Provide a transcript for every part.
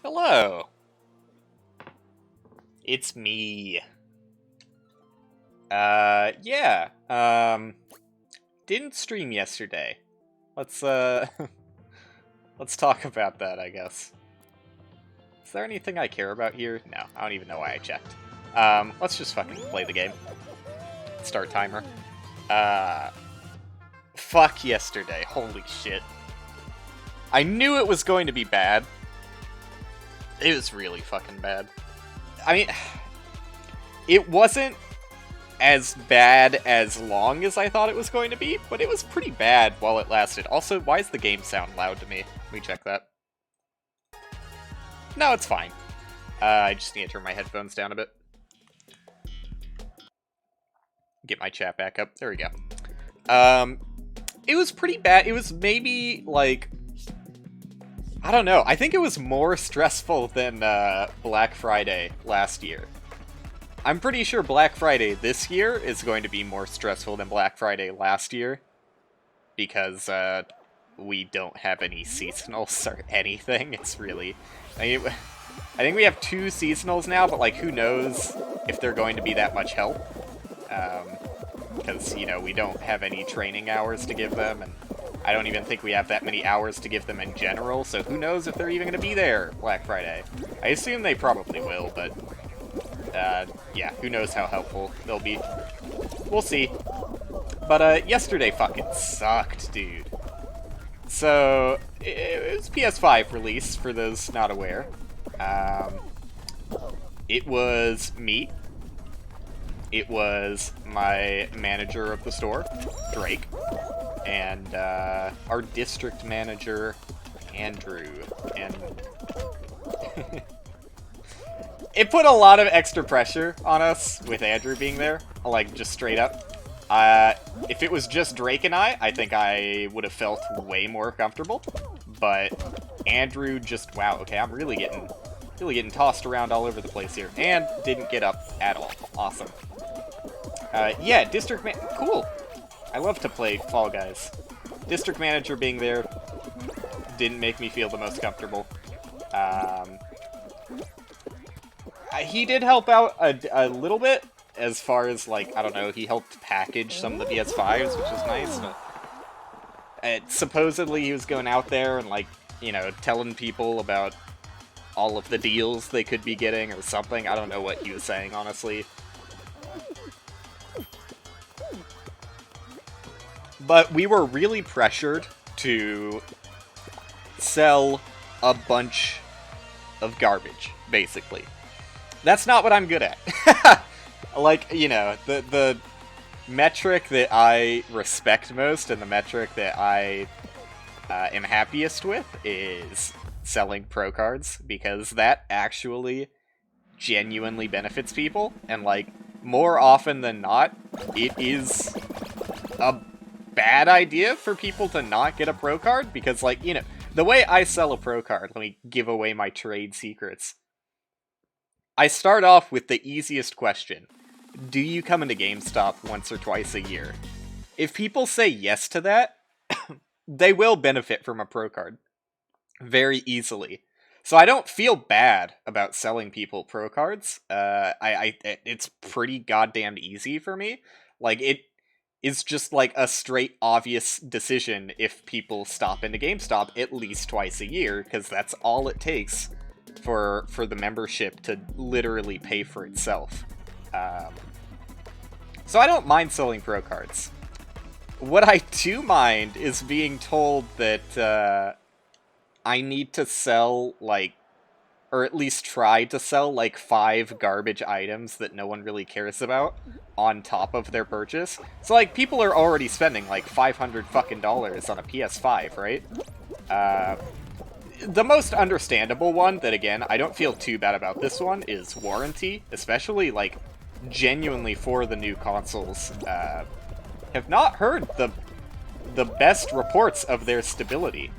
Hello. It's me. Yeah. Didn't stream yesterday. Let's let's talk about that, I guess. Is there anything I care about here? No, I don't even know why I checked. Let's just fucking play the game. Start timer. Fuck yesterday. Holy shit. I knew it was going to be bad. It was really fucking bad. I mean, it wasn't as bad as long as I thought it was going to be, but it was pretty bad while it lasted. Also, why does the game sound loud to me? Let me check that. No, it's fine. I just need to turn my headphones down a bit. Get my chat back up. There we go. It was pretty bad. It was maybe, like, I don't know. I think it was more stressful than Black Friday last year. I'm pretty sure Black Friday this year is going to be more stressful than Black Friday last year. Because we don't have any seasonals or anything. It's really... I think we have 2 seasonals now, but, like, who knows if they're going to be that much help. Because, you know, we don't have any training hours to give them, and I don't even think we have that many hours to give them in general, so who knows if they're even going to be there Black Friday. I assume they probably will, but, yeah, who knows how helpful they'll be. We'll see. But, yesterday fucking sucked, dude. So, it was PS5 release, for those not aware. It was me. It was my manager of the store, Drake, and our district manager, Andrew. And it put a lot of extra pressure on us with Andrew being there, like, just straight up. If it was just Drake and I think I would have felt way more comfortable. But Andrew just, wow, okay, I'm really getting tossed around all over the place here, and didn't get up at all. Awesome. Yeah, cool. I love to play Fall Guys. District manager being there didn't make me feel the most comfortable. He did help out a little bit, as far as, like, I don't know, he helped package some of the PS5s, which was nice. But, supposedly he was going out there and, like, you know, telling people about all of the deals they could be getting or something. I don't know what he was saying, honestly. But we were really pressured to sell a bunch of garbage, basically. That's not what I'm good at. Like, you know, the metric that I respect most and the metric that I am happiest with is selling pro cards, because that actually genuinely benefits people, and, like, more often than not, it is a bad idea for people to not get a pro card, because, like, you know, the way I sell a pro card, let me give away my trade secrets. I start off with the easiest question. Do you come into GameStop once or twice a year? If people say yes to that, they will benefit from a pro card very easily. So I don't feel bad about selling people pro cards. It's pretty goddamn easy for me. Like, it is just like a straight obvious decision if people stop into GameStop at least twice a year, because that's all it takes for the membership to literally pay for itself. So I don't mind selling pro cards. What I do mind is being told that I need to sell, like, or at least try to sell, like, 5 garbage items that no one really cares about on top of their purchase. So, like, people are already spending, like, $500 fucking dollars on a PS5, right? The most understandable one, that, again, I don't feel too bad about this one, is warranty. Especially, like, genuinely for the new consoles. Have not heard the best reports of their stability.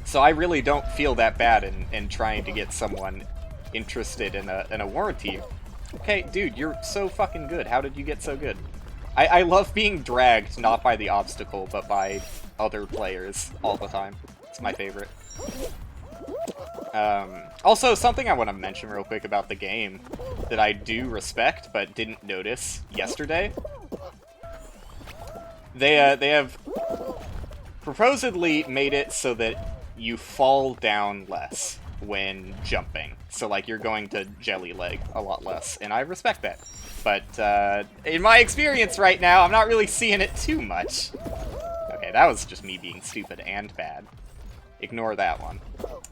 So I really don't feel that bad in trying to get someone interested in a warranty. Okay, dude, you're so fucking good. How did you get so good? I love being dragged, not by the obstacle, but by other players all the time. It's my favorite. Also, something I want to mention real quick about the game that I do respect but didn't notice yesterday. They have proposedly made it so that you fall down less when jumping. So, like, you're going to jelly leg a lot less, and I respect that. But, in my experience right now, I'm not really seeing it too much. Okay, that was just me being stupid and bad. Ignore that one.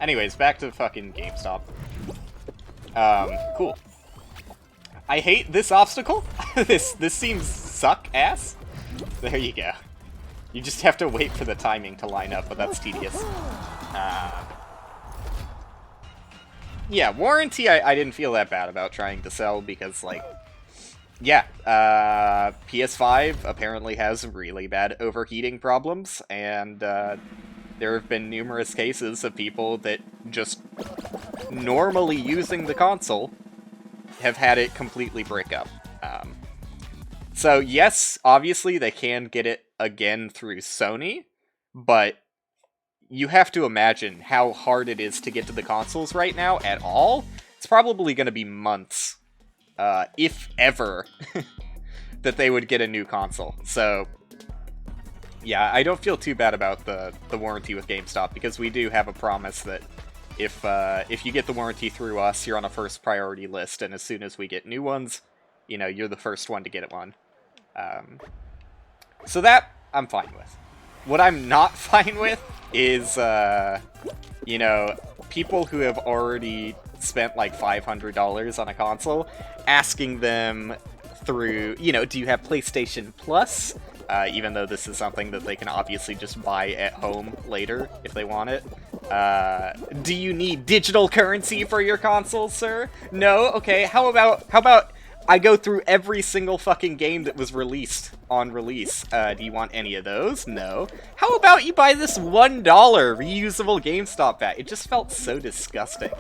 Anyways, back to fucking GameStop. Cool. I hate this obstacle. This seems suck-ass. There you go. You just have to wait for the timing to line up, but that's tedious. Yeah, warranty I didn't feel that bad about trying to sell because, like, yeah, PS5 apparently has really bad overheating problems, and there have been numerous cases of people that just normally using the console have had it completely break up. So yes, obviously they can get it again through Sony, but you have to imagine how hard it is to get to the consoles right now at all. It's probably going to be months, if ever, that they would get a new console. So yeah, I don't feel too bad about the warranty with GameStop, because we do have a promise that if you get the warranty through us, you're on a first priority list, and as soon as we get new ones, you know, you're the first one to get one. So that, I'm fine with. What I'm not fine with is, you know, people who have already spent like $500 on a console, asking them through, you know, do you have PlayStation Plus? Even though this is something that they can obviously just buy at home later if they want it. Do you need digital currency for your console, sir? No? Okay, how about I go through every single fucking game that was released on release. Do you want any of those? No. How about you buy this $1 reusable GameStop bat? It just felt so disgusting.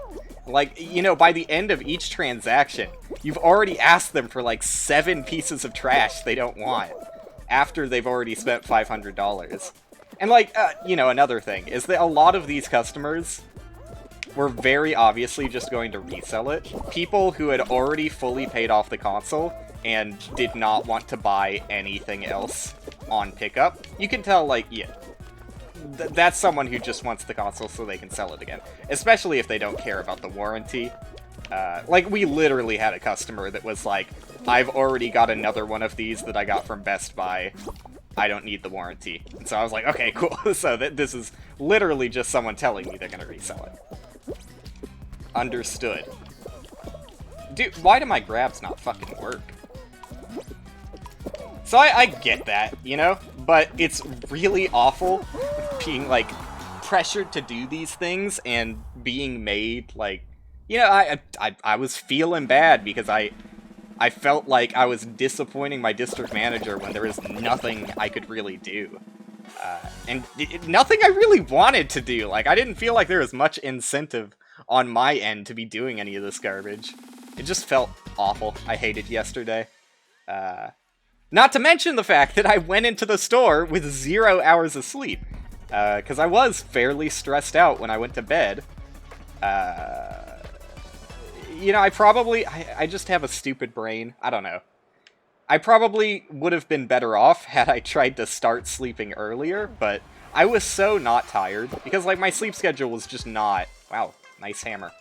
Like, you know, by the end of each transaction, you've already asked them for like 7 pieces of trash they don't want, after they've already spent $500. And, like, you know, another thing is that a lot of these customers were very obviously just going to resell it. People who had already fully paid off the console and did not want to buy anything else on pickup. You can tell, like, yeah, that's someone who just wants the console so they can sell it again. Especially if they don't care about the warranty. Like, we literally had a customer that was like, I've already got another one of these that I got from Best Buy. I don't need the warranty. And so I was like, okay, cool. So this is literally just someone telling me they're going to resell it. Understood. Dude, why do my grabs not fucking work? So I get that, you know? But it's really awful being, like, pressured to do these things and being made, like... You know, I was feeling bad because I felt like I was disappointing my district manager when there was nothing I could really do. And nothing I really wanted to do. Like, I didn't feel like there was much incentive on my end to be doing any of this garbage. It just felt awful. I hated yesterday. Not to mention the fact that I went into the store with 0 hours of sleep. Because I was fairly stressed out when I went to bed. You know, I just have a stupid brain. I don't know. I probably would have been better off had I tried to start sleeping earlier, but I was so not tired, because, like, my sleep schedule was just not... Wow, nice hammer.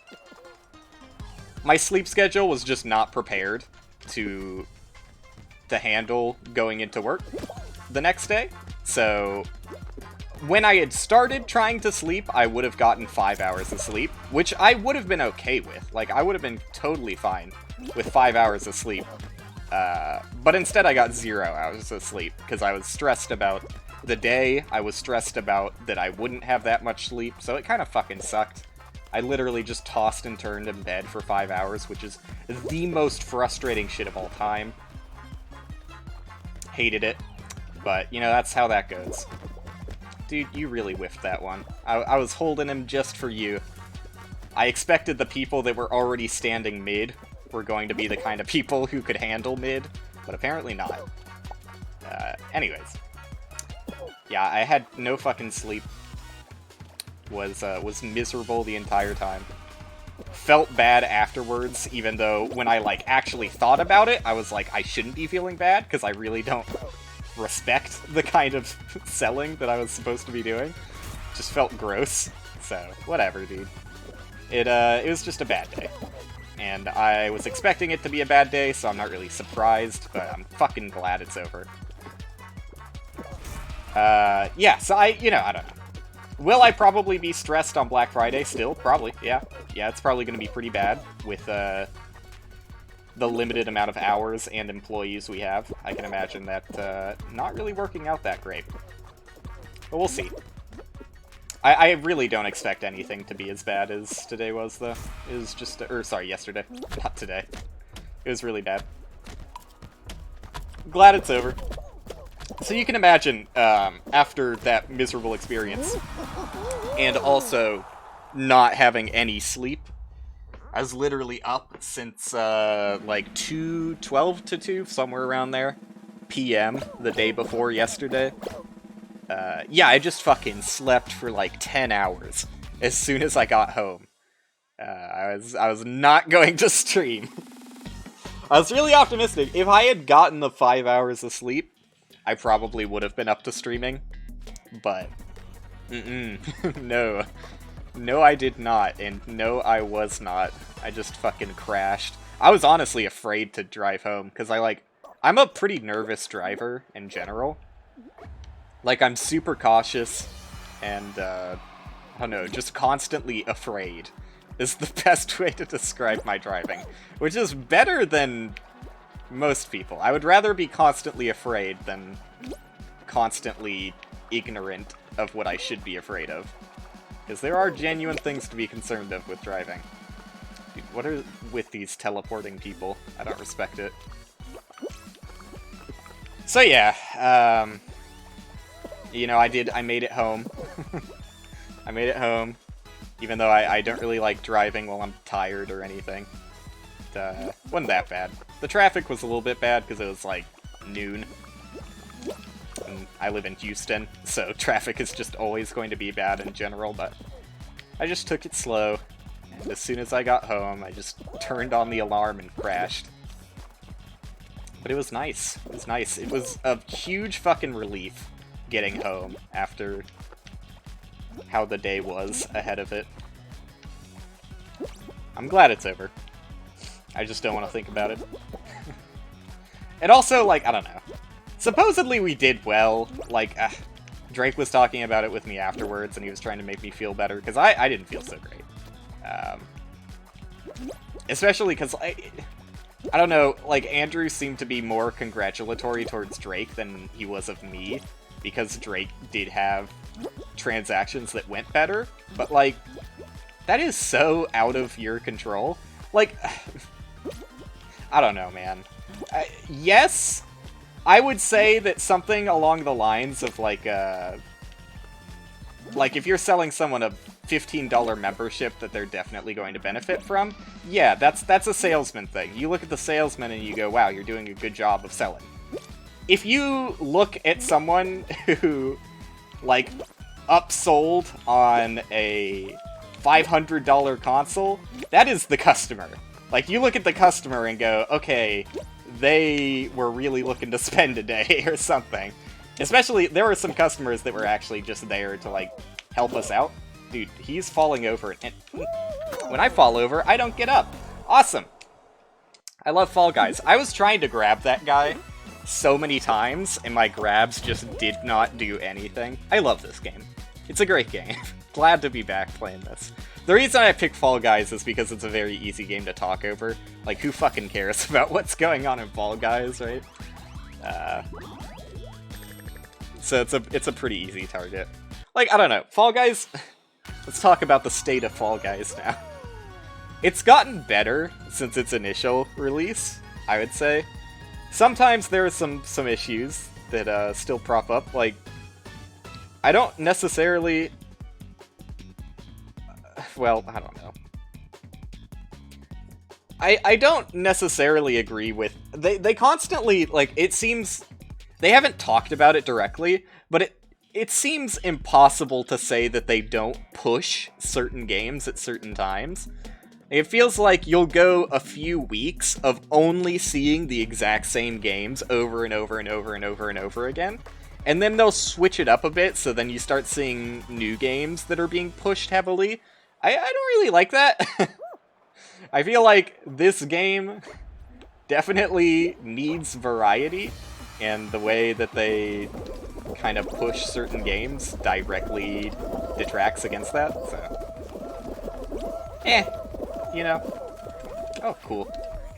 My sleep schedule was just not prepared to handle going into work the next day, so... When I had started trying to sleep, I would have gotten 5 hours of sleep, which I would have been okay with. Like, I would have been totally fine with 5 hours of sleep. But instead I got 0 hours of sleep, because I was stressed about the day, I was stressed about that I wouldn't have that much sleep, so it kind of fucking sucked. I literally just tossed and turned in bed for 5 hours, which is the most frustrating shit of all time. Hated it. But, you know, that's how that goes. Dude, you really whiffed that one. I was holding him just for you. I expected the people that were already standing mid were going to be the kind of people who could handle mid, but apparently not. Anyways. Yeah, I had no fucking sleep. was miserable the entire time. Felt bad afterwards, even though when I, like, actually thought about it, I was like, I shouldn't be feeling bad, because I really don't respect the kind of selling that I was supposed to be doing. Just felt gross. So, whatever, dude. It was just a bad day. And I was expecting it to be a bad day, so I'm not really surprised, but I'm fucking glad it's over. Yeah, so I don't know. Will I probably be stressed on Black Friday still? Probably, yeah. Yeah, it's probably going to be pretty bad with the limited amount of hours and employees we have. I can imagine that not really working out that great. But we'll see. I really don't expect anything to be as bad as today was, though. It was just... sorry, yesterday. Not today. It was really bad. Glad it's over. So you can imagine, after that miserable experience, and also not having any sleep, I was literally up since, like, 12 to 2, somewhere around there, p.m., the day before yesterday. Yeah, I just fucking slept for, like, 10 hours as soon as I got home. I was not going to stream. I was really optimistic. If I had gotten the 5 hours of sleep, I probably would have been up to streaming, but no. No, I did not, and no, I was not. I just fucking crashed. I was honestly afraid to drive home, because I'm a pretty nervous driver in general. Like, I'm super cautious, and, I don't know, just constantly afraid is the best way to describe my driving, which is better than most people. I would rather be constantly afraid than constantly ignorant of what I should be afraid of. Because there are genuine things to be concerned of with driving. Dude, what are with these teleporting people? I don't respect it. So yeah, you know, I made it home. I made it home, even though I don't really like driving while I'm tired or anything. Wasn't that bad. The traffic was a little bit bad because it was like noon. And I live in Houston, so traffic is just always going to be bad in general, but I just took it slow. And as soon as I got home, I just turned on the alarm and crashed. But it was nice. It was nice. It was a huge fucking relief getting home after how the day was ahead of it. I'm glad it's over. I just don't want to think about it. And also, like, I don't know. Supposedly we did well. Like, Drake was talking about it with me afterwards, and he was trying to make me feel better, because I didn't feel so great. Especially because, I don't know, like, Andrew seemed to be more congratulatory towards Drake than he was of me, because Drake did have transactions that went better, but, like, that is so out of your control. Like, I don't know, man. Yes, I would say that something along the lines of, like, if you're selling someone a $15 membership that they're definitely going to benefit from, yeah, that's a salesman thing. You look at the salesman and you go, wow, you're doing a good job of selling. If you look at someone who, like, upsold on a $500 console, that is the customer. Like, you look at the customer and go, okay, they were really looking to spend a day or something. Especially, there were some customers that were actually just there to, like, help us out. Dude, he's falling over, and when I fall over, I don't get up. Awesome. I love Fall Guys. I was trying to grab that guy so many times, and my grabs just did not do anything. I love this game. It's a great game. Glad to be back playing this. The reason I picked Fall Guys is because it's a very easy game to talk over. Like, who fucking cares about what's going on in Fall Guys, right? So it's a pretty easy target. Like, I don't know. Fall Guys... Let's talk about the state of Fall Guys now. It's gotten better since its initial release, I would say. Sometimes there are some issues that still prop up. Like, I don't necessarily... well, I don't know. I don't necessarily agree with... They constantly, like, it seems... They haven't talked about it directly, but it seems impossible to say that they don't push certain games at certain times. It feels like you'll go a few weeks of only seeing the exact same games over and over and over and over and over again. And then they'll switch it up a bit, so then you start seeing new games that are being pushed heavily. I don't really like that. I feel like this game definitely needs variety, and the way that they kind of push certain games directly detracts against that, so... you know. Oh, cool.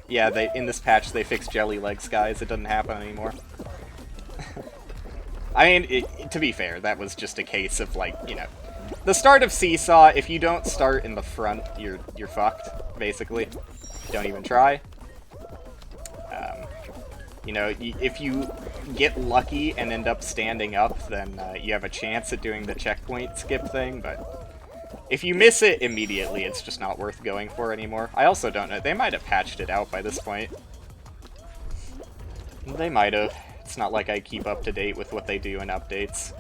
Yeah, in this patch they fixed jelly legs, guys. It doesn't happen anymore. I mean, to be fair, that was just a case of, like, you know, the start of Seesaw, if you don't start in the front, you're fucked, basically. Don't even try. You know, if you get lucky and end up standing up, then you have a chance at doing the checkpoint skip thing, but if you miss it immediately, it's just not worth going for anymore. I also don't know. They might have patched it out by this point. They might have. It's not like I keep up to date with what they do in updates.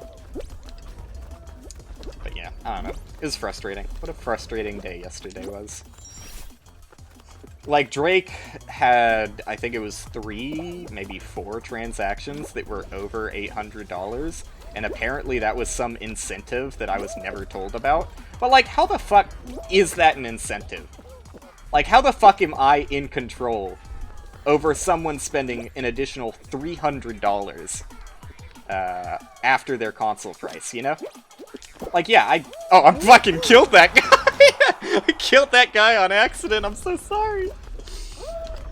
But yeah, I don't know. It was frustrating. What a frustrating day yesterday was. Like, Drake had, I think it was 3, maybe 4 transactions that were over $800, and apparently that was some incentive that I was never told about. But, like, how the fuck is that an incentive? Like, how the fuck am I in control over someone spending an additional $300 after their console price, you know? Like, yeah, I fucking killed that guy! I killed that guy on accident, I'm so sorry!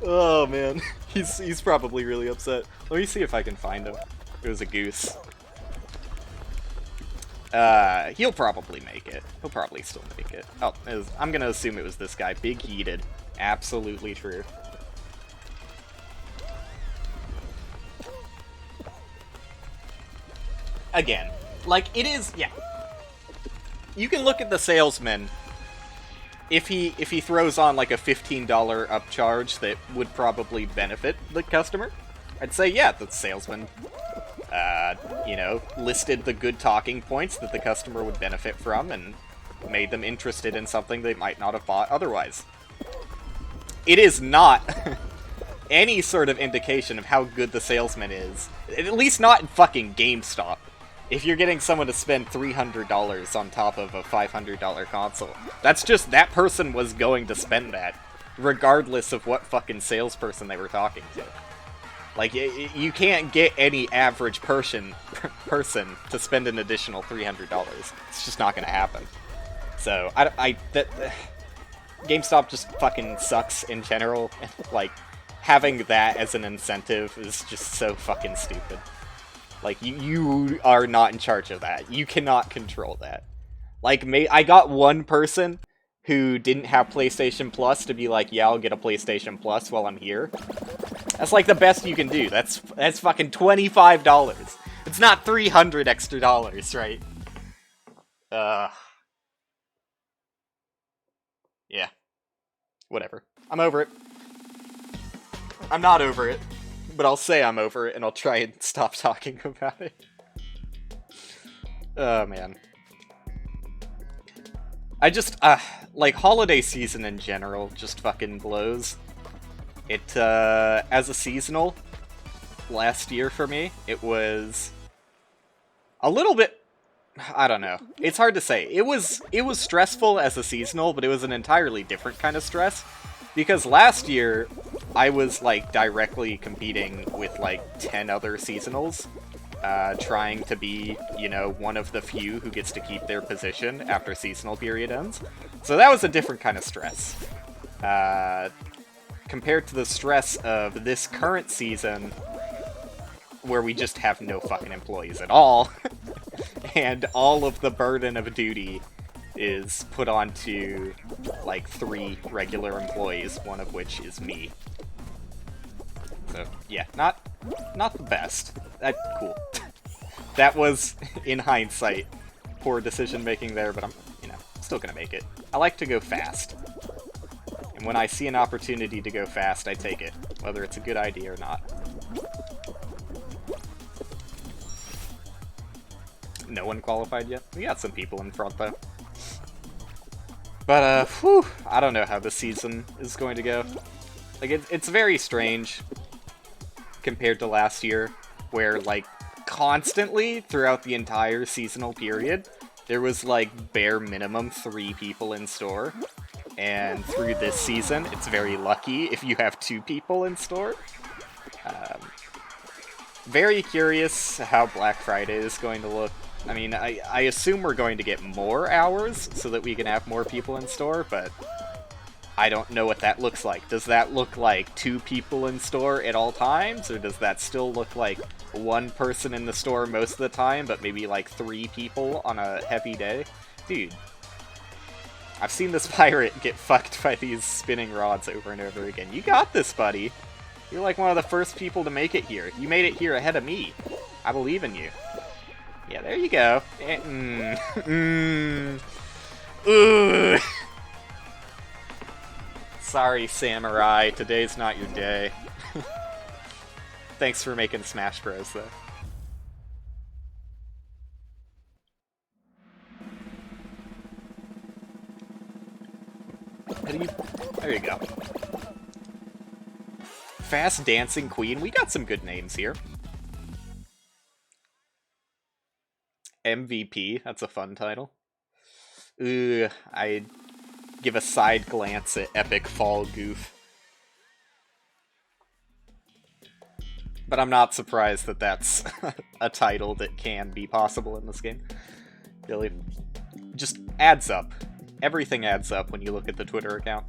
Oh, man. He's probably really upset. Let me see if I can find him. It was a goose. He'll probably make it. He'll probably still make it. Oh, I'm gonna assume it was this guy. Big Heated. Absolutely true. Again, like, it is, yeah. You can look at the salesman. If he throws on, like, a $15 upcharge that would probably benefit the customer, I'd say, yeah, the salesman, you know, listed the good talking points that the customer would benefit from and made them interested in something they might not have bought otherwise. It is not any sort of indication of how good the salesman is, at least not in fucking GameStop. If you're getting someone to spend $300 on top of a $500 console, that's just, that person was going to spend that, regardless of what fucking salesperson they were talking to. Like, you can't get any average person to spend an additional $300. It's just not gonna happen. So, GameStop just fucking sucks in general, and, like, having that as an incentive is just so fucking stupid. Like, you are not in charge of that. You cannot control that. Like, I got one person who didn't have PlayStation Plus to be like, yeah, I'll get a PlayStation Plus while I'm here. That's, like, the best you can do. That's fucking $25. It's not $300 extra dollars, right? Yeah. Whatever. I'm over it. I'm not over it. But I'll say I'm over it, and I'll try and stop talking about it. Oh, man. I just, like, holiday season in general just fucking blows. It, as a seasonal, last year for me, it was a little bit, I don't know. It's hard to say. It was stressful as a seasonal, but it was an entirely different kind of stress. Because last year, I was, like, directly competing with, like, 10 other seasonals, trying to be, you know, one of the few who gets to keep their position after seasonal period ends. So that was a different kind of stress. Compared to the stress of this current season, where we just have no fucking employees at all, and all of the burden of duty is put onto, like, 3 regular employees, one of which is me. So, yeah, not the best. Cool. That was, in hindsight, poor decision-making there, but I'm, you know, still gonna make it. I like to go fast. And when I see an opportunity to go fast, I take it, whether it's a good idea or not. No one qualified yet. We got some people in front, though. But, whew, I don't know how this season is going to go. Like, it's very strange compared to last year, where, like, constantly throughout the entire seasonal period, there was, like, bare minimum 3 people in store. And through this season, it's very lucky if you have 2 people in store. Very curious how Black Friday is going to look. I mean, I assume we're going to get more hours so that we can have more people in store, but I don't know what that looks like. Does that look like 2 people in store at all times, or does that still look like 1 person in the store most of the time, but maybe like 3 people on a heavy day? Dude, I've seen this pirate get fucked by these spinning rods over and over again. You got this, buddy. You're like one of the first people to make it here. You made it here ahead of me. I believe in you. Yeah, there you go. Sorry, Samurai. Today's not your day. Thanks for making Smash Bros, though. There you go. Fast Dancing Queen. We got some good names here. MVP. That's a fun title. I'd give a side glance at Epic Fall Goof. But I'm not surprised that that's a title that can be possible in this game. Really. Just adds up. Everything adds up when you look at the Twitter account.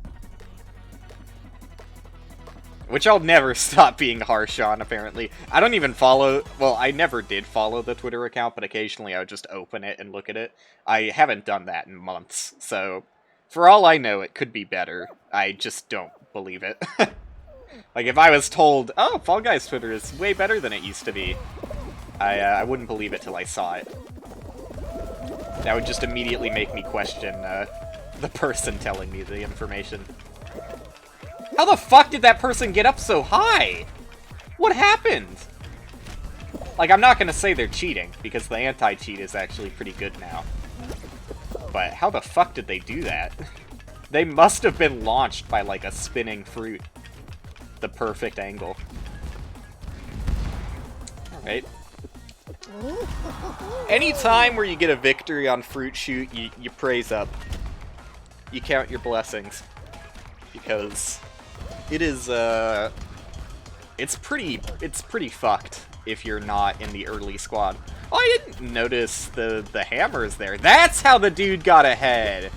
Which I'll never stop being harsh on, apparently. I don't even follow... Well, I never did follow the Twitter account, but occasionally I would just open it and look at it. I haven't done that in months, so... For all I know, it could be better. I just don't believe it. Like, if I was told, oh, Fall Guys Twitter is way better than it used to be, I wouldn't believe it till I saw it. That would just immediately make me question the person telling me the information. How the fuck did that person get up so high? What happened? Like, I'm not gonna say they're cheating, because the anti-cheat is actually pretty good now. But how the fuck did they do that? They must have been launched by, like, a spinning fruit. The perfect angle. Alright. Anytime where you get a victory on Fruit Shoot, you praise up. You count your blessings. Because it is, it's pretty fucked if you're not in the early squad. Oh, I didn't notice the hammers there. That's how the dude got ahead.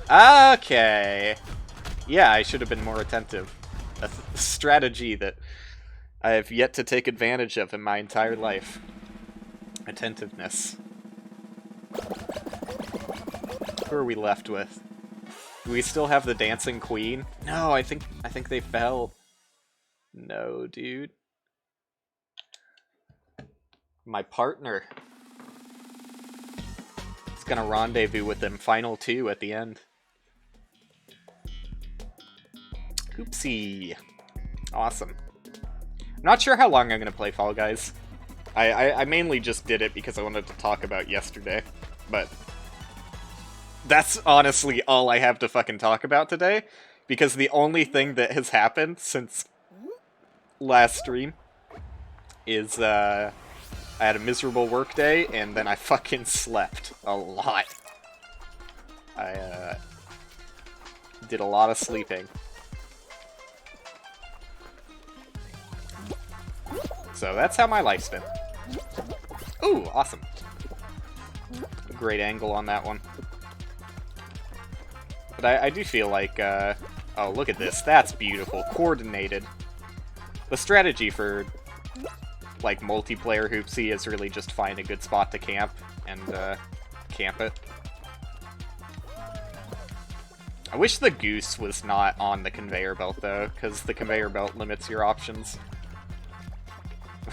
Okay. Yeah, I should have been more attentive. A strategy that I have yet to take advantage of in my entire life. Attentiveness. Who are we left with? Do we still have the Dancing Queen? No, I think they fell. No, dude. My partner. It's gonna rendezvous with them final 2 at the end. Oopsie. Awesome. I'm not sure how long I'm gonna play Fall Guys. I mainly just did it because I wanted to talk about yesterday, but that's honestly all I have to fucking talk about today, because the only thing that has happened since last stream is, I had a miserable work day, and then I fucking slept a lot. I, did a lot of sleeping. So that's how my life's been. Ooh, awesome. Great angle on that one. But I do feel like, oh, look at this. That's beautiful. Coordinated. The strategy for, like, multiplayer Hoopsie is really just find a good spot to camp and, camp it. I wish the goose was not on the conveyor belt, though, because the conveyor belt limits your options.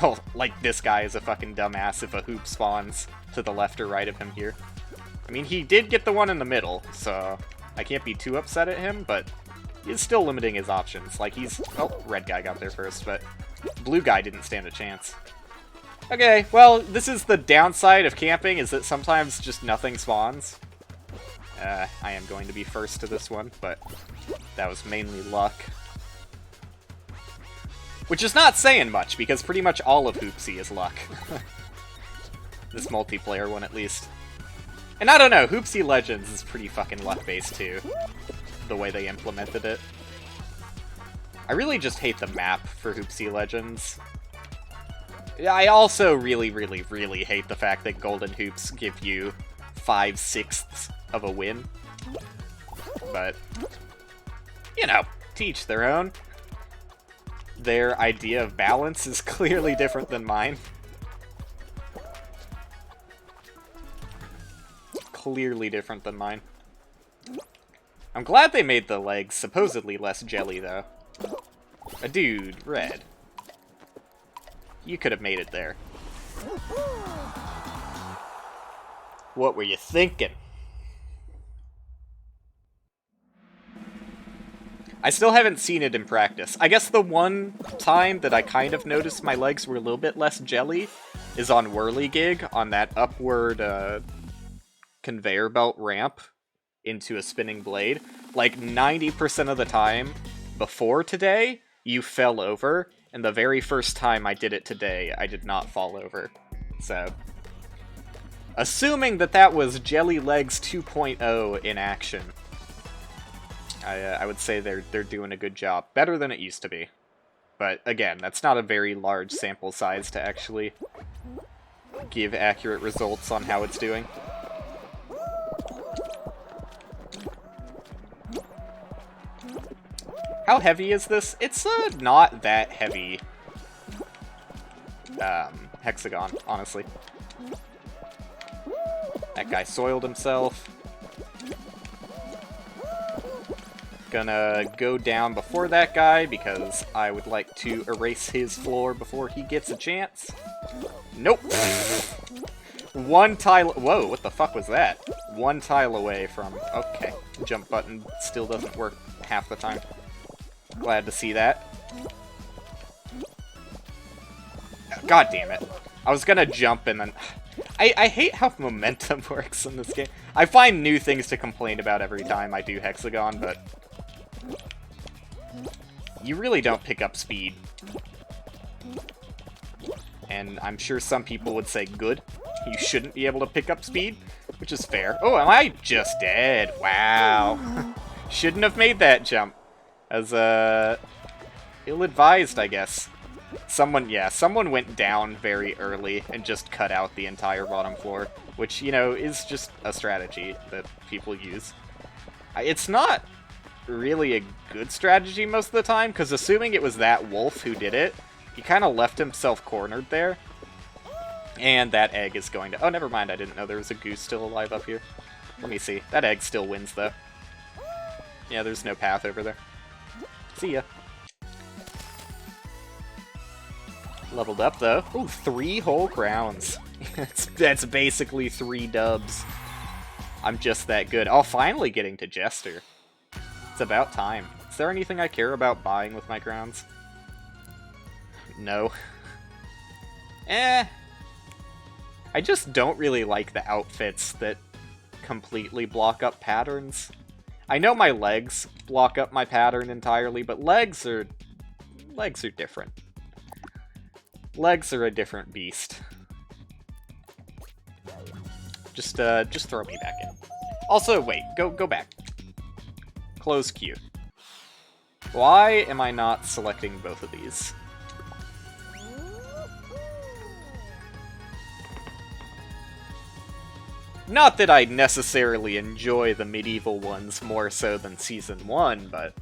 Well, like, this guy is a fucking dumbass if a hoop spawns to the left or right of him here. I mean, he did get the one in the middle, so I can't be too upset at him, but he's still limiting his options. Like, he's... Oh, red guy got there first, but blue guy didn't stand a chance. Okay, well, this is the downside of camping, is that sometimes just nothing spawns. I am going to be first to this one, but that was mainly luck. Which is not saying much, because pretty much all of Hoopsie is luck. This multiplayer one, at least. And I don't know, Hoopsie Legends is pretty fucking luck-based, too. The way they implemented it. I really just hate the map for Hoopsie Legends. I also really, really, really hate the fact that Golden Hoops give you 5/6 of a win. But, you know, to each their own. Their idea of balance is clearly different than mine. Clearly different than mine. I'm glad they made the legs supposedly less jelly, though. A dude, red. You could have made it there. What were you thinking? I still haven't seen it in practice. I guess the one time that I kind of noticed my legs were a little bit less jelly is on Whirligig, on that upward conveyor belt ramp into a spinning blade. Like 90% of the time before today, you fell over, and the very first time I did it today, I did not fall over. So, assuming that that was Jelly Legs 2.0 in action, I would say they're doing a good job. Better than it used to be. But again, that's not a very large sample size to actually give accurate results on how it's doing. How heavy is this? It's not that heavy hexagon, honestly. That guy soiled himself. Gonna go down before that guy because I would like to erase his floor before he gets a chance. Nope. One tile... Whoa, what the fuck was that? One tile away from... Okay, jump button still doesn't work half the time. Glad to see that. God damn it. I was gonna jump and then... I hate how momentum works in this game. I find new things to complain about every time I do Hexagon, but... You really don't pick up speed. And I'm sure some people would say, good. You shouldn't be able to pick up speed, which is fair. Oh, am I just dead? Wow. Shouldn't have made that jump. As, ill-advised, I guess. Someone went down very early and just cut out the entire bottom floor, which, you know, is just a strategy that people use. It's not really a good strategy most of the time, because assuming it was that wolf who did it, he kind of left himself cornered there. And that egg is going to... Oh, never mind, I didn't know there was a goose still alive up here. Let me see. That egg still wins, though. Yeah, there's no path over there. See ya. Leveled up, though. Ooh, 3 whole crowns. That's basically 3 dubs. I'm just that good. Oh, finally getting to Jester. It's about time. Is there anything I care about buying with my crowns? No. I just don't really like the outfits that completely block up patterns. I know my legs block up my pattern entirely, but legs are different. Legs are a different beast. Just throw me back in. Also, wait, go back. Close queue. Why am I not selecting both of these? Not that I necessarily enjoy the medieval ones more so than Season 1, but...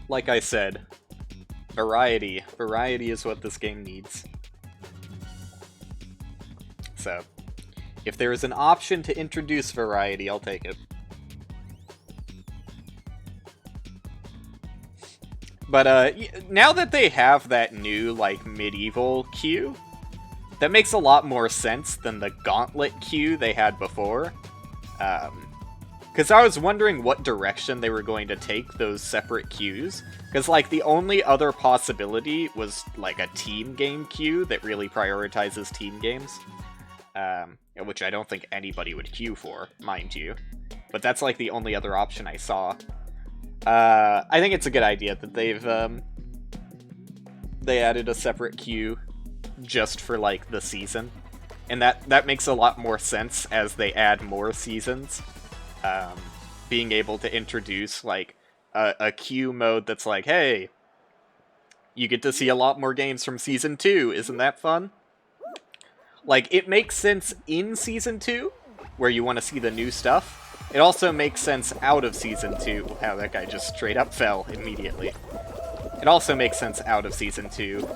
Like I said, variety. Variety is what this game needs. So, if there is an option to introduce variety, I'll take it. But now that they have that new, like, medieval queue, that makes a lot more sense than the gauntlet queue they had before. Because I was wondering what direction they were going to take those separate queues. Because, like, the only other possibility was, like, a team game queue that really prioritizes team games. Which I don't think anybody would queue for, mind you. But that's, like, the only other option I saw. I think it's a good idea that they added a separate queue just for, like, the season. And that makes a lot more sense as they add more seasons. Being able to introduce, like, a queue mode that's like, hey, you get to see a lot more games from Season 2, isn't that fun? Like, it makes sense in Season 2, where you want to see the new stuff. It also makes sense out of Season 2. Wow, that guy just straight up fell immediately. It also makes sense out of Season 2.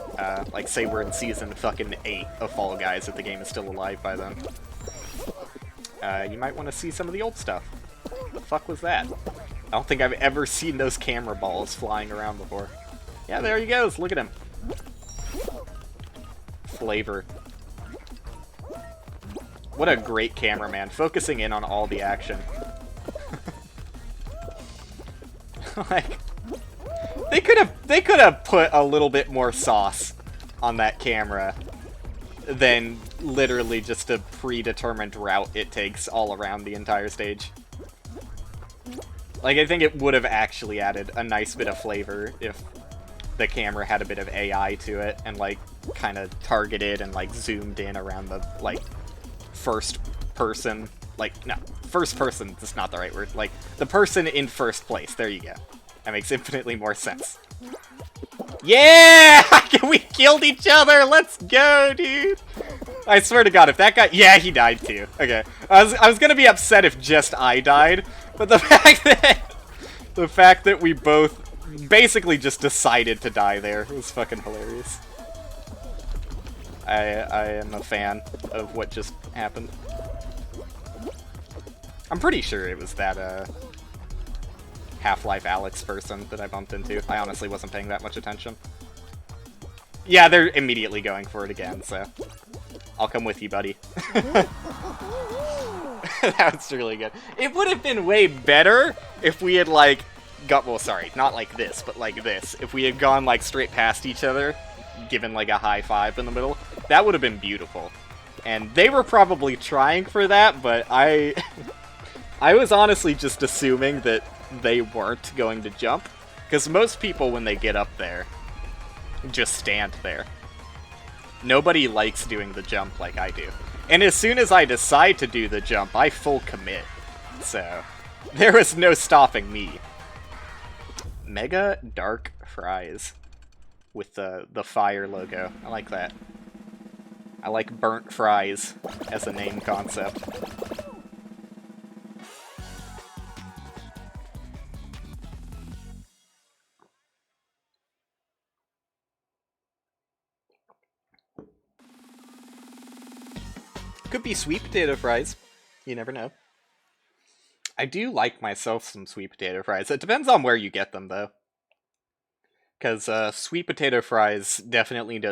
Like, say we're in Season fucking 8 of Fall Guys, if the game is still alive by then. You might want to see some of the old stuff. What the fuck was that? I don't think I've ever seen those camera balls flying around before. Yeah, there he goes. Look at him. Flavor. What a great cameraman, focusing in on all the action. Like, they could have put a little bit more sauce on that camera than literally just a predetermined route it takes all around the entire stage. Like, I think it would have actually added a nice bit of flavor if the camera had a bit of AI to it and, like, kind of targeted and, like, zoomed in around the, like, first person. Like, no, first person is not the right word. Like, the person in first place. There you go. That makes infinitely more sense. Yeah! We killed each other! Let's go, dude! I swear to God, if that guy... Yeah, he died too. Okay. I was gonna be upset if just I died, but the fact that we both basically just decided to die there was fucking hilarious. I am a fan of what just happened. I'm pretty sure it was that Half-Life Alex person that I bumped into. I honestly wasn't paying that much attention. Yeah, they're immediately going for it again, so I'll come with you, buddy. That's really good. It would have been way better if we had, like, well, sorry, not like this, but like this. If we had gone, like, straight past each other, given, like, a high five in the middle, that would have been beautiful. And they were probably trying for that, but I was honestly just assuming that they weren't going to jump. Because most people, when they get up there, just stand there. Nobody likes doing the jump like I do. And as soon as I decide to do the jump, I full commit. So, there was no stopping me. Mega Dark Fries. With the fire logo. I like that. I like burnt fries as a name concept. Could be sweet potato fries. You never know. I do like myself some sweet potato fries. It depends on where you get them, though. Because sweet potato fries definitely need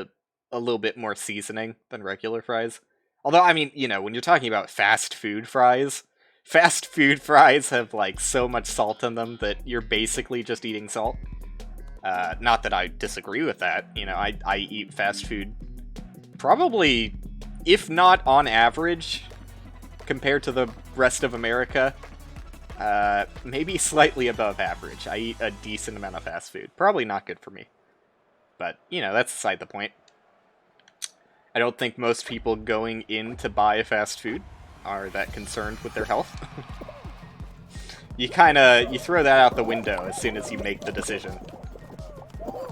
a little bit more seasoning than regular fries. Although, I mean, you know, when you're talking about fast food fries have, like, so much salt in them that you're basically just eating salt. Not that I disagree with that. You know, I eat fast food probably, if not on average, compared to the rest of America, maybe slightly above average. I eat a decent amount of fast food. Probably not good for me. But, you know, that's beside the point. I don't think most people going in to buy fast food are that concerned with their health. You throw that out the window as soon as you make the decision.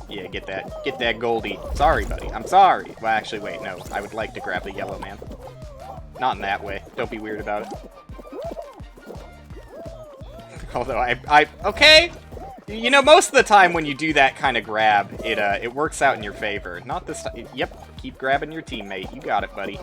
Yeah, get that Goldie. Sorry, buddy. I'm sorry. Well, actually, wait, no. I would like to grab the yellow man. Not in that way. Don't be weird about it. Although okay! You know, most of the time when you do that kind of grab, it works out in your favor. Not this time. Yep, keep grabbing your teammate. You got it, buddy.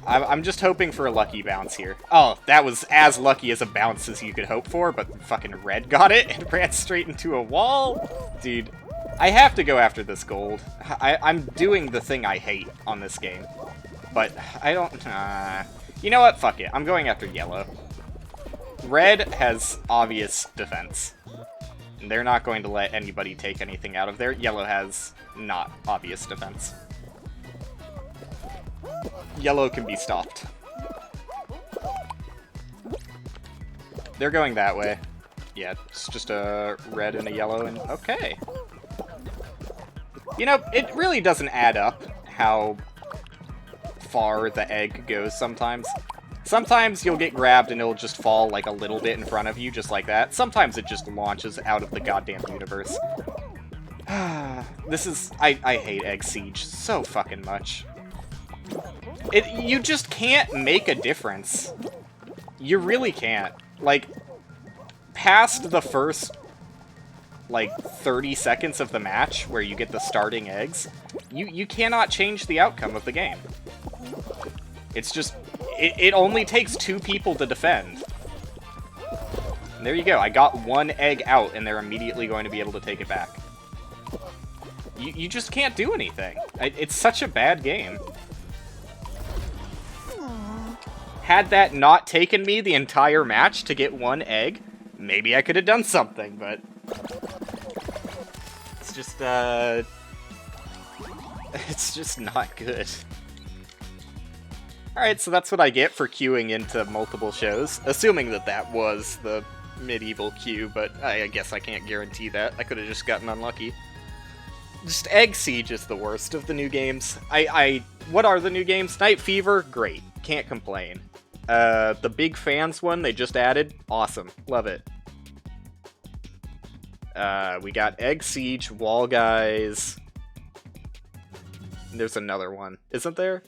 I'm just hoping for a lucky bounce here. Oh, that was as lucky as a bounce as you could hope for, but fucking red got it and ran straight into a wall. Dude, I have to go after this gold. I'm doing the thing I hate on this game. But I don't... You know what? Fuck it. I'm going after yellow. Red has obvious defense. And they're not going to let anybody take anything out of there. Yellow has not obvious defense. Yellow can be stopped. They're going that way. Yeah, it's just a red and a yellow, and okay. You know, it really doesn't add up how far the egg goes sometimes. Sometimes you'll get grabbed and it'll just fall like a little bit in front of you, just like that. Sometimes it just launches out of the goddamn universe. This is... I hate Egg Siege so fucking much. You just can't make a difference. You really can't. Like, past the first, like, 30 seconds of the match, where you get the starting eggs, you cannot change the outcome of the game. It's just... It only takes 2 people to defend. And there you go. I got 1 egg out, and they're immediately going to be able to take it back. You just can't do anything. It's such a bad game. Had that not taken me the entire match to get 1 egg, maybe I could have done something, but... It's just, it's just not good. Alright, so that's what I get for queuing into multiple shows. Assuming that that was the medieval queue, but I guess I can't guarantee that. I could have just gotten unlucky. Just Egg Siege is the worst of the new games. What are the new games? Night Fever? Great. Can't complain. The Big Fans one they just added? Awesome. Love it. We got Egg Siege, Wall Guys. There's another one. Isn't there?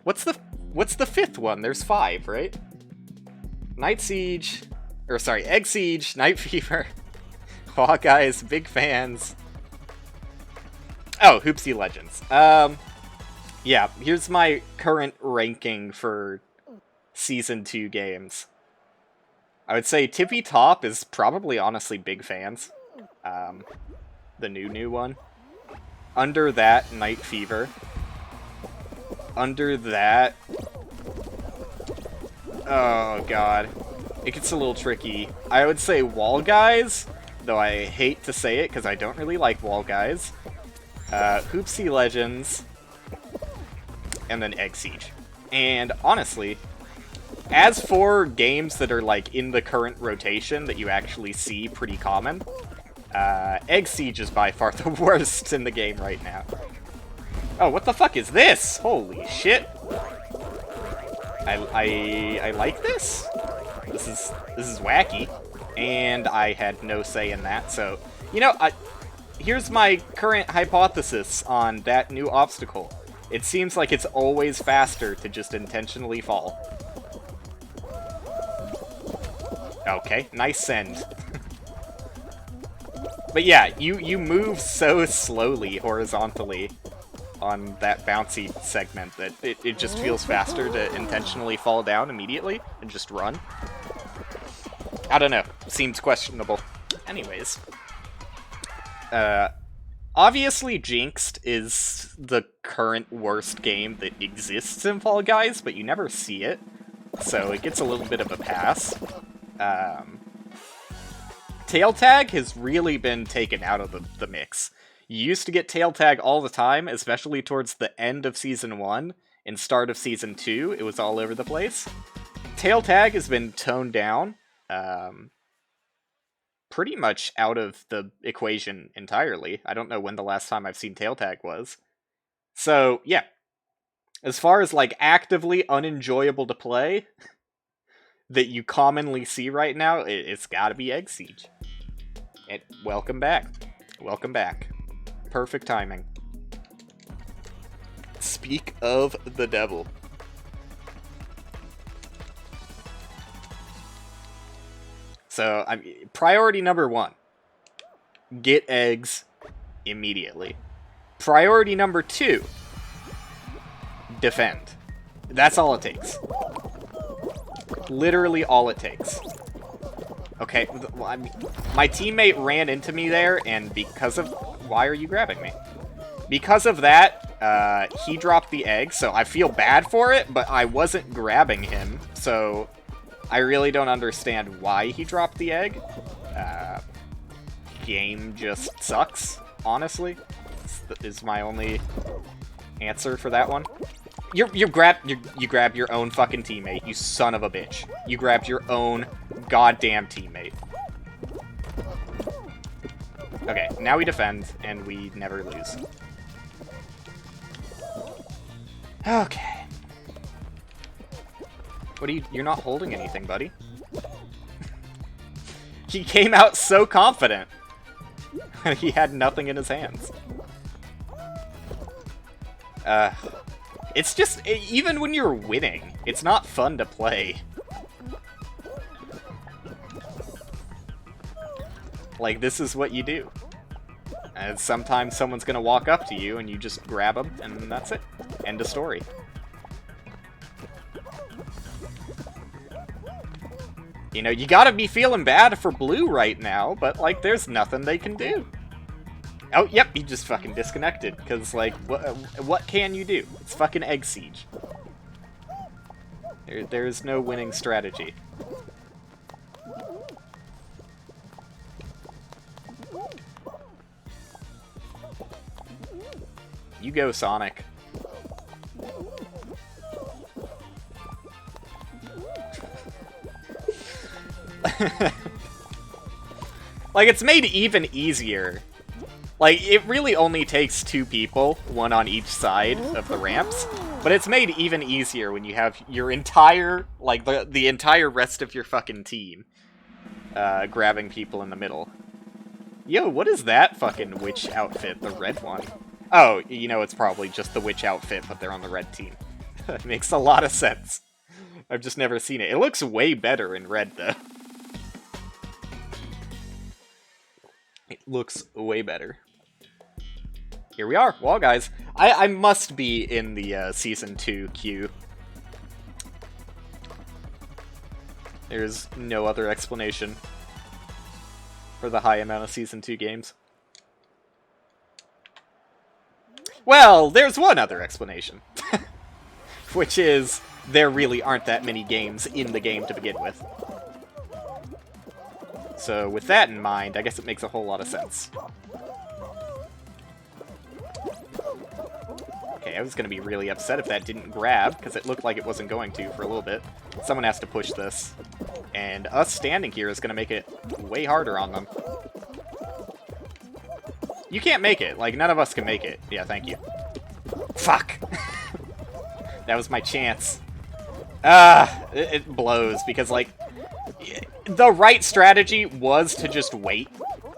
What's the 5th one? There's 5, right? Night Siege, or sorry, Egg Siege, Night Fever, Wall Guys, Big Fans. Oh, Hoopsie Legends. Yeah, here's my current ranking for Season 2 games. I would say tippy top is probably honestly Big Fans. The new one. Under that, Night Fever. Under that... Oh, God. It gets a little tricky. I would say Wall Guys, though I hate to say it because I don't really like Wall Guys. Hoopsie Legends, and then Egg Siege. And honestly, as for games that are like in the current rotation that you actually see pretty common, Egg Siege is by far the worst in the game right now. Oh, what the fuck is this? Holy shit. I like this. This is wacky. And I had no say in that, so... You know, here's my current hypothesis on that new obstacle. It seems like it's always faster to just intentionally fall. Okay, nice send. But yeah, you move so slowly horizontally on that bouncy segment that it just feels faster to intentionally fall down immediately and just run. I don't know. Seems questionable. Anyways. Obviously Jinxed is the current worst game that exists in Fall Guys, but you never see it, so it gets a little bit of a pass. Tail Tag has really been taken out of the mix. You used to get Tail Tag all the time, especially towards the end of Season 1 and start of Season 2. It was all over the place. Tail Tag has been toned down, pretty much out of the equation entirely. I don't know when the last time I've seen Tail Tag was. So, yeah. As far as, like, actively unenjoyable to play that you commonly see right now, it's gotta be Egg Siege. And welcome back. Welcome back. Perfect timing. Speak of the devil. So, priority number 1. Get eggs immediately. Priority number 2. Defend. That's all it takes. Literally all it takes. Okay, my teammate ran into me there, and because of... Why are you grabbing me? Because of that, he dropped the egg, so I feel bad for it, but I wasn't grabbing him, so I really don't understand why he dropped the egg. Game just sucks, honestly, is my only answer for that one. You grab your own fucking teammate, you son of a bitch. You grabbed your own goddamn teammate. Okay, now we defend, and we never lose. Okay. What are you... You're not holding anything, buddy. He came out so confident. He had nothing in his hands. It's just... Even when you're winning, it's not fun to play. Like, this is what you do. And sometimes someone's gonna walk up to you and you just grab them, and that's it. End of story. You know, you gotta be feeling bad for Blue right now, but, like, there's nothing they can do. Oh, yep, he just fucking disconnected, because, like, what can you do? It's fucking Egg Siege. There's no winning strategy. You go, Sonic. Like, it's made even easier. Like, it really only takes 2 people, one on each side of the ramps, but it's made even easier when you have your entire, like, the entire rest of your fucking team grabbing people in the middle. Yo, what is that fucking witch outfit, the red one? Oh, you know, it's probably just the witch outfit, but they're on the red team. That makes a lot of sense. I've just never seen it. It looks way better in red, though. It looks way better. Here we are, Wall Guys. I must be in the Season 2 queue. There's no other explanation for the high amount of Season 2 games. Well, there's one other explanation. Which is, there really aren't that many games in the game to begin with. So with that in mind, I guess it makes a whole lot of sense. Okay, I was going to be really upset if that didn't grab, because it looked like it wasn't going to for a little bit. Someone has to push this. And us standing here is going to make it way harder on them. You can't make it. Like, none of us can make it. Yeah, thank you. Fuck! That was my chance. It blows, because, like, the right strategy was to just wait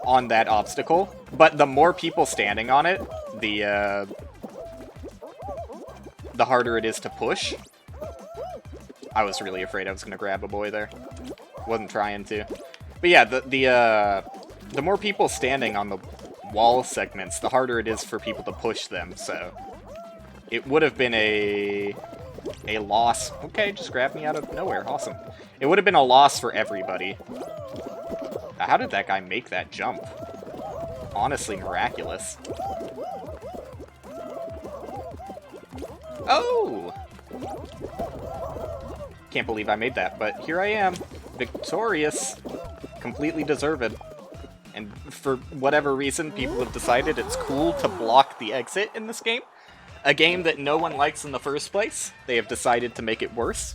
on that obstacle, but the more people standing on it, the harder it is to push. I was really afraid I was gonna grab a boy there. Wasn't trying to. But yeah, the more people standing on the wall segments, the harder it is for people to push them, so it would have been a loss. Okay, just grab me out of nowhere. Awesome. It would have been a loss for everybody. How did that guy make that jump? Honestly miraculous. Oh! Can't believe I made that, but here I am. Victorious. Completely deserved. And for whatever reason, people have decided it's cool to block the exit in this game. A game that no one likes in the first place. They have decided to make it worse.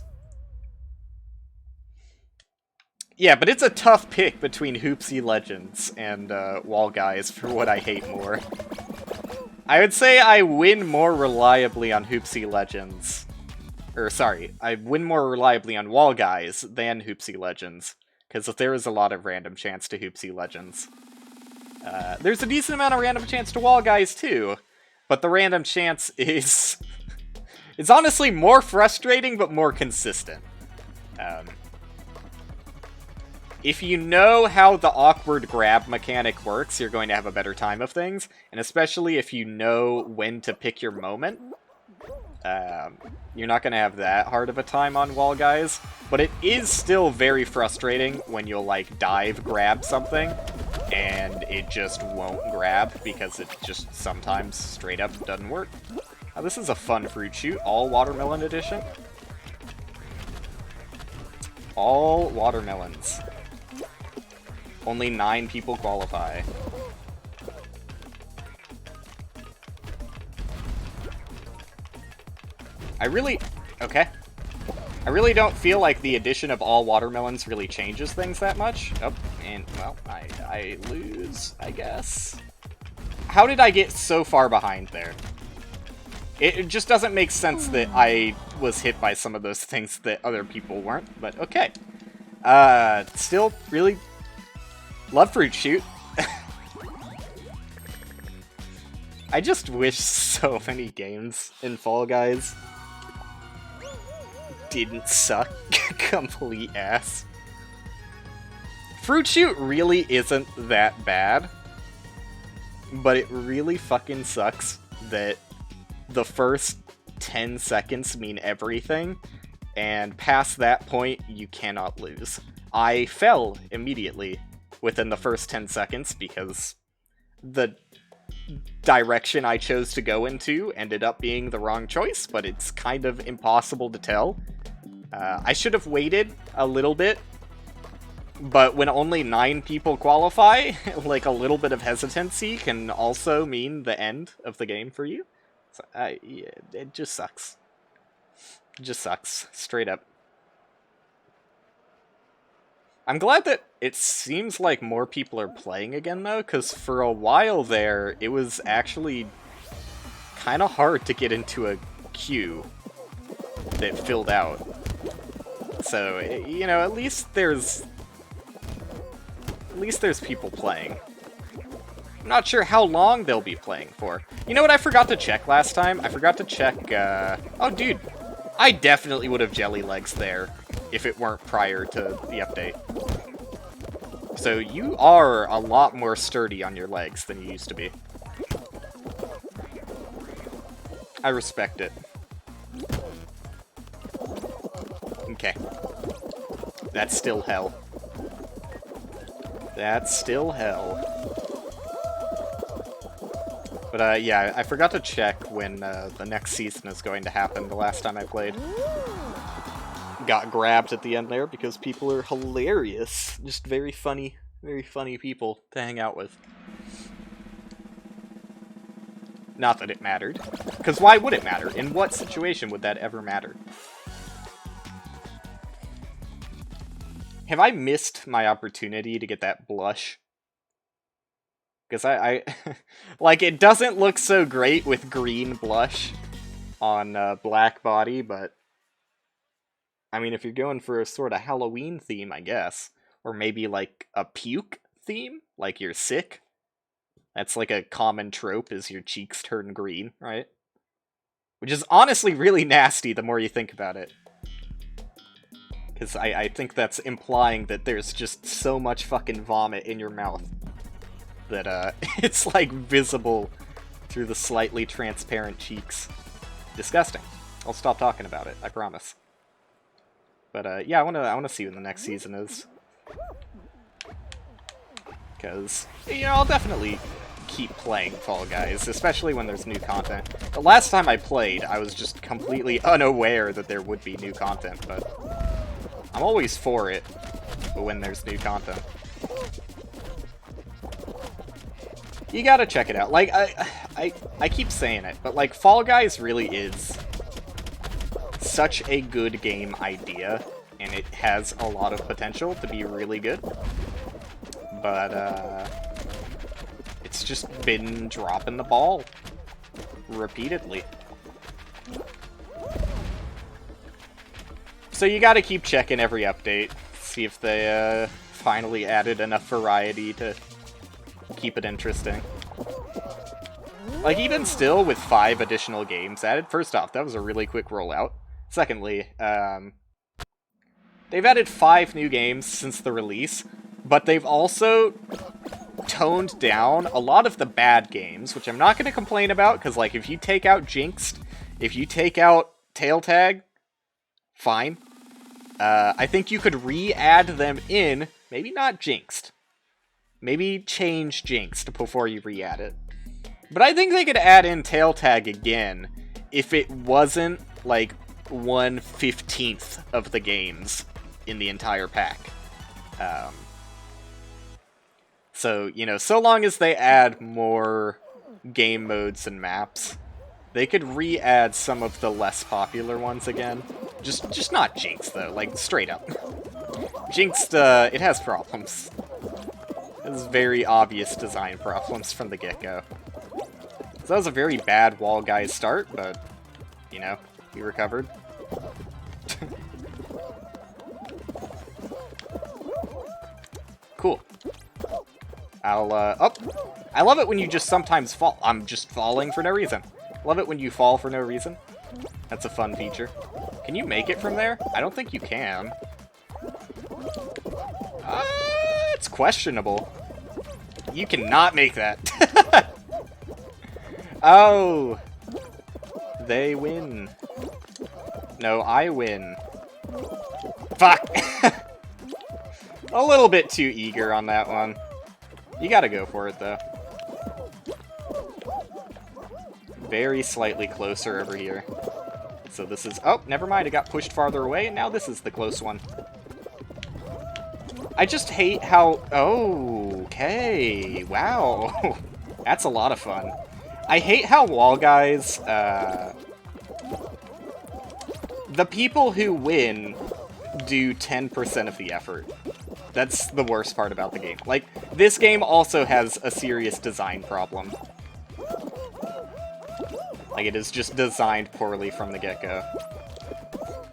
Yeah, but it's a tough pick between Hoopsie Legends and Wall Guys for what I hate more. I would say I win more reliably on Hoopsie Legends. Or, sorry, I win more reliably on Wall Guys than Hoopsie Legends. Because there is a lot of random chance to Hoopsie Legends. There's a decent amount of random chance to Wall Guys, too. But the random chance is... it's honestly more frustrating, but more consistent. If you know how the awkward grab mechanic works, you're going to have a better time of things. And especially if you know when to pick your moment. You're not going to have that hard of a time on Wall Guys. But it is still very frustrating when you'll, like, dive grab something. And it just won't grab because it just sometimes straight up doesn't work. This is a fun fruit shoot, all watermelon edition. All watermelons. Only 9 people qualify. Okay. I really don't feel like the addition of all watermelons really changes things that much. Oh, and, well, I lose, I guess. How did I get so far behind there? It just doesn't make sense that I was hit by some of those things that other people weren't, but okay. Still really love Fruit Shoot. I just wish so many games in Fall Guys didn't suck. Complete ass. Fruit Shoot really isn't that bad, but it really fucking sucks that the first 10 seconds mean everything, and past that point, you cannot lose. I fell immediately within the first 10 seconds because the direction I chose to go into ended up being the wrong choice, but it's kind of impossible to tell. I should have waited a little bit, but when only 9 people qualify, like a little bit of hesitancy can also mean the end of the game for you. So, yeah, it just sucks. It just sucks, straight up. I'm glad that it seems like more people are playing again, though, because for a while there, it was actually kind of hard to get into a queue that filled out. So, you know, at least there's people playing. I'm not sure how long they'll be playing for. You know what I forgot to check last time? I forgot to check, oh, dude. I definitely would have jelly legs there if it weren't prior to the update. So you are a lot more sturdy on your legs than you used to be. I respect it. Okay. That's still hell. That's still hell. But, yeah, I forgot to check when the next season is going to happen the last time I played. Got grabbed at the end there because people are hilarious. Just very funny people to hang out with. Not that it mattered. Because why would it matter? In what situation would that ever matter? Have I missed my opportunity to get that blush? Because I like, it doesn't look so great with green blush on black body, but I mean, if you're going for a sort of Halloween theme, I guess, or maybe like a puke theme, like you're sick. That's like a common trope, is your cheeks turn green, right? Which is honestly really nasty the more you think about it. Because I think that's implying that there's just so much fucking vomit in your mouth that it's like visible through the slightly transparent cheeks. Disgusting. I'll stop talking about it, I promise. But yeah, I wanna see when the next season is. Because, you know, I'll definitely keep playing Fall Guys, especially when there's new content. The last time I played, I was just completely unaware that there would be new content, but I'm always for it when there's new content. You gotta check it out. Like, I keep saying it, but like, Fall Guys really is such a good game idea, and it has a lot of potential to be really good. But, it's just been dropping the ball repeatedly. So you gotta keep checking every update, see if they, finally added enough variety to keep it interesting. Like, even still, with 5 additional games added, first off, that was a really quick rollout. Secondly, they've added 5 new games since the release, but they've also toned down a lot of the bad games, which I'm not going to complain about, because, like, if you take out Jinxed, if you take out Tail Tag, fine. I think you could re-add them in, maybe not Jinxed, Maybe change Jinxed before you re-add it. But I think they could add in Tail Tag again if it wasn't, like, 1/15th of the games in the entire pack. So, you know, so long as they add more game modes and maps, they could re-add some of the less popular ones again. Just not Jinx, though, like, straight up. Jinx, it has problems. It has very obvious design problems from the get-go. So that was a very bad Wall Guys start, but, you know, we recovered. Cool. Oh! I love it when you just sometimes fall. I'm just falling for no reason. Love it when you fall for no reason. That's a fun feature. Can you make it from there? I don't think you can. It's questionable. You cannot make that. Oh! They win. No, I win. Fuck! A little bit too eager on that one. You gotta go for it, though. Very slightly closer over here. So this is... Oh, never mind, it got pushed farther away, and now this is the close one. I just hate how... Oh, okay. Wow. That's a lot of fun. I hate how Wall Guys, the people who win do 10% of the effort. That's the worst part about the game. Like, this game also has a serious design problem. Like, it is just designed poorly from the get-go.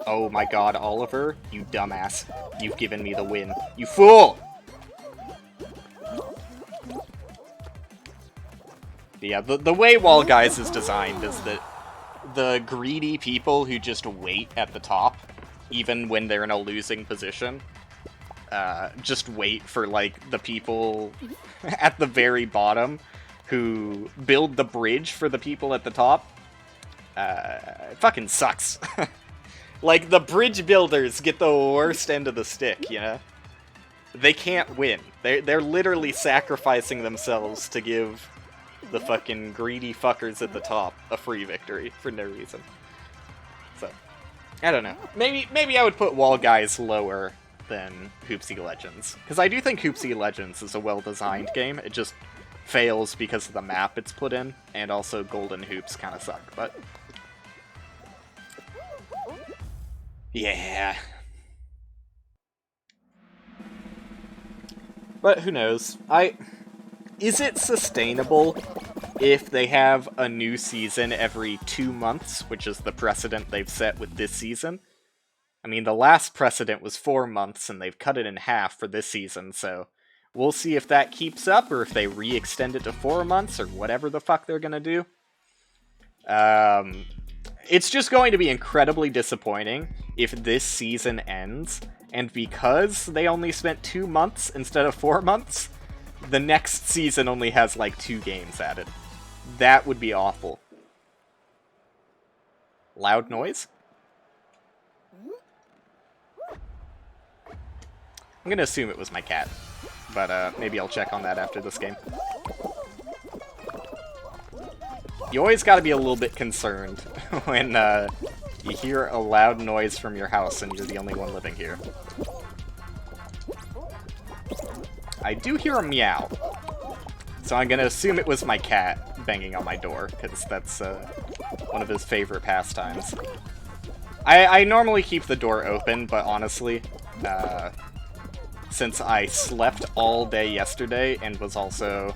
Oh my god, Oliver, you dumbass. You've given me the win. You fool! Yeah, the way Wall Guys is designed is that the greedy people who just wait at the top, even when they're in a losing position, just wait for, like, the people at the very bottom who build the bridge for the people at the top. It fucking sucks. Like, the bridge builders get the worst end of the stick, you know? They can't win. They're literally sacrificing themselves to give the fucking greedy fuckers at the top a free victory for no reason. So, I don't know. Maybe I would put Wall Guys lower than Hoopsie Legends. Because I do think Hoopsie Legends is a well-designed game. It just fails because of the map it's put in, and also Golden Hoops kind of suck, but... Yeah. But who knows? Is it sustainable if they have a new season every 2 months, which is the precedent they've set with this season? I mean, the last precedent was 4 months, and they've cut it in half for this season, so we'll see if that keeps up, or if they re-extend it to 4 months, or whatever the fuck they're gonna do. It's just going to be incredibly disappointing if this season ends, and because they only spent 2 months instead of 4 months, the next season only has, like, 2 games added. That would be awful. Loud noise? I'm gonna assume it was my cat, but maybe I'll check on that after this game. You always gotta be a little bit concerned when you hear a loud noise from your house and you're the only one living here. I do hear a meow, so I'm gonna assume it was my cat banging on my door, because that's one of his favorite pastimes. I normally keep the door open, but honestly, since I slept all day yesterday and was also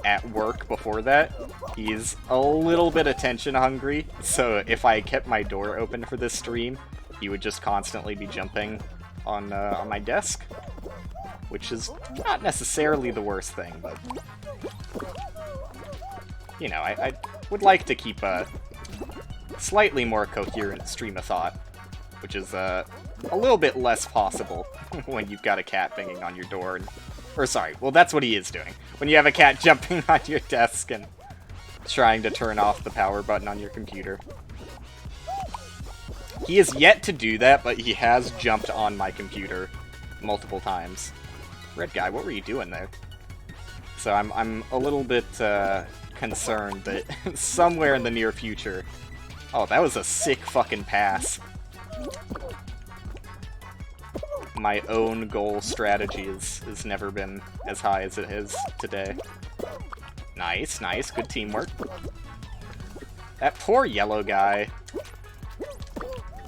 at work before that, he's a little bit attention hungry, so if I kept my door open for this stream, he would just constantly be jumping on my desk, which is not necessarily the worst thing, but, you know, I would like to keep a slightly more coherent stream of thought, which is a little bit less possible when you've got a cat banging on your door, or sorry, well, that's what he is doing. When you have a cat jumping on your desk and trying to turn off the power button on your computer. He has yet to do that, but he has jumped on my computer multiple times. Red guy, what were you doing there? So I'm a little bit concerned that somewhere in the near future... Oh, that was a sick fucking pass. My own goal strategy has never been as high as it is today. Nice, nice, good teamwork. That poor yellow guy.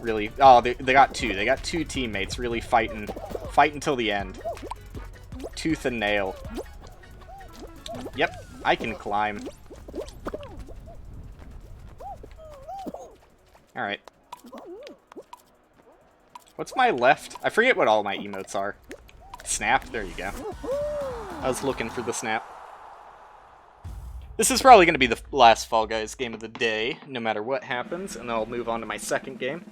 Really, oh, they got two. They got two teammates really fighting till the end. Tooth and nail. Yep, I can climb. Alright. What's my left? I forget what all my emotes are. Snap? There you go. I was looking for the snap. This is probably going to be the last Fall Guys game of the day, no matter what happens, and then I'll move on to my second game.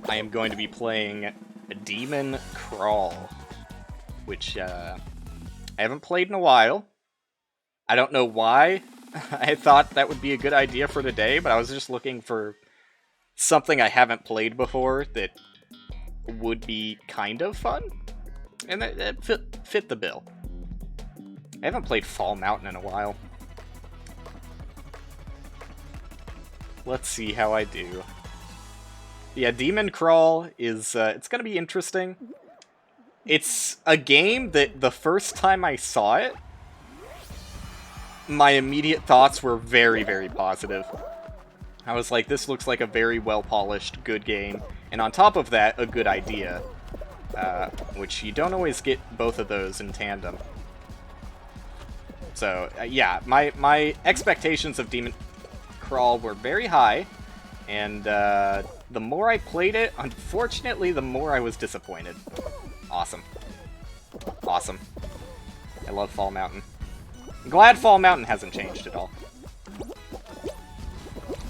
I am going to be playing Demon Crawl, which I haven't played in a while. I don't know why I thought that would be a good idea for today, but I was just looking for something I haven't played before that would be kind of fun, and that fit the bill. I haven't played Fall Mountain in a while. Let's see how I do. Yeah, Demon Crawl is, it's gonna be interesting. It's a game that the first time I saw it, my immediate thoughts were very, very positive. I was like, this looks like a very well-polished, good game, and on top of that, a good idea. Which you don't always get both of those in tandem. So, yeah, my expectations of Demon Crawl were very high, and the more I played it, unfortunately, the more I was disappointed. Awesome. Awesome. I love Fall Mountain. I'm glad Fall Mountain hasn't changed at all.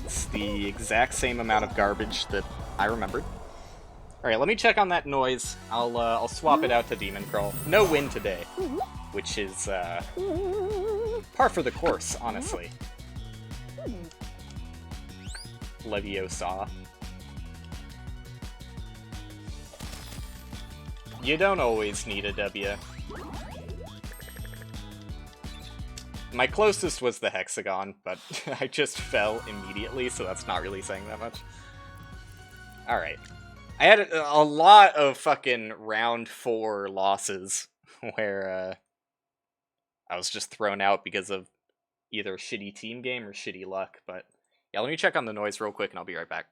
It's the exact same amount of garbage that I remembered. Alright, let me check on that noise. I'll swap it out to Demon Crawl. No win today, which is par for the course, honestly. Leviosa. You don't always need a W. My closest was the hexagon, but I just fell immediately, so that's not really saying that much. Alright. I had a lot of fucking round 4 losses where I was just thrown out because of either a shitty team game or shitty luck, but yeah, let me check on the noise real quick and I'll be right back.